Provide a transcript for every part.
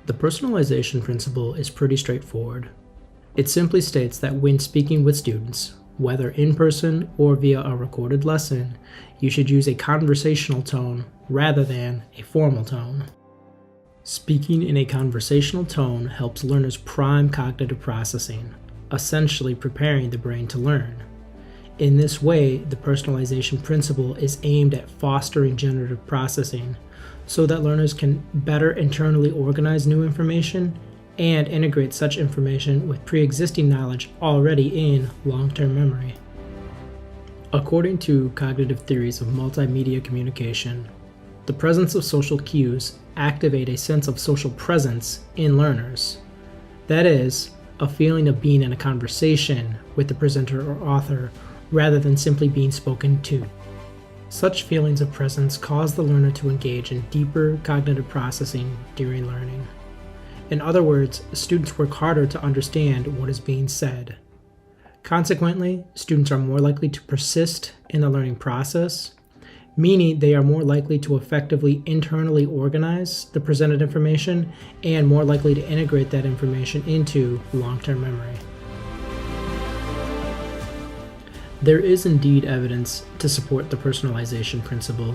The personalization principle is pretty straightforward. It simply states that when speaking with students, whether in person or via a recorded lesson, you should use a conversational tone rather than a formal tone. Speaking in a conversational tone helps learners prime cognitive processing, essentially preparing the brain to learn. In this way, the personalization principle is aimed at fostering generative processing so that learners can better internally organize new information and integrate such information with pre-existing knowledge already in long-term memory. According to cognitive theories of multimedia communication, the presence of social cues activate a sense of social presence in learners. That is, a feeling of being in a conversation with the presenter or author rather than simply being spoken to. Such feelings of presence cause the learner to engage in deeper cognitive processing during learning. In other words, students work harder to understand what is being said. Consequently, students are more likely to persist in the learning process, meaning they are more likely to effectively internally organize the presented information and more likely to integrate that information into long-term memory. There is indeed evidence to support the personalization principle,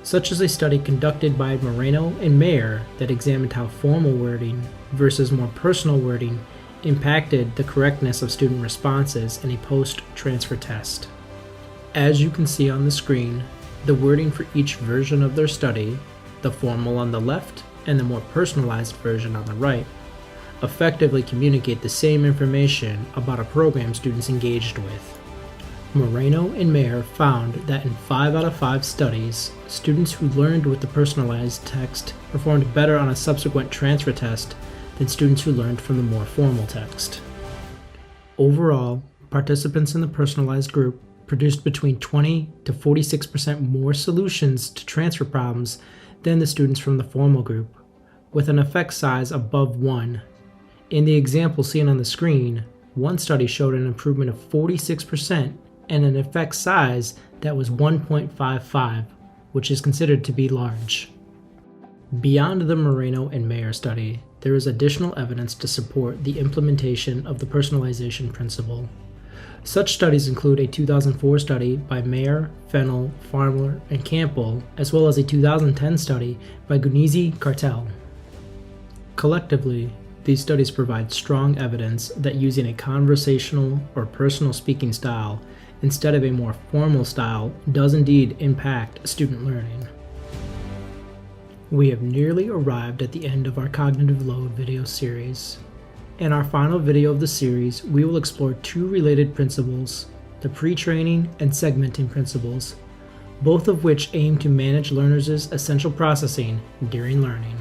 such as a study conducted by Moreno and Mayer that examined how formal wording versus more personal wording impacted the correctness of student responses in a post-transfer test. As you can see on the screen, the wording for each version of their study, the formal on the left and the more personalized version on the right, effectively communicate the same information about a program students engaged with. Moreno and Mayer found that in 5 out of 5 studies, students who learned with the personalized text performed better on a subsequent transfer test than students who learned from the more formal text. Overall, participants in the personalized group produced between 20 to 46% more solutions to transfer problems than the students from the formal group, with an effect size above 1. In the example seen on the screen, one study showed an improvement of 46% and an effect size that was 1.55, which is considered to be large. Beyond the Moreno and Mayer study, there is additional evidence to support the implementation of the personalization principle. Such studies include a 2004 study by Mayer, Fennell, Farmer, and Campbell, as well as a 2010 study by Gunizzi, Cartel. Collectively, these studies provide strong evidence that using a conversational or personal speaking style instead of a more formal style does indeed impact student learning. We have nearly arrived at the end of our cognitive load video series. In our final video of the series, we will explore 2 related principles, the pre-training and segmenting principles, both of which aim to manage learners' essential processing during learning.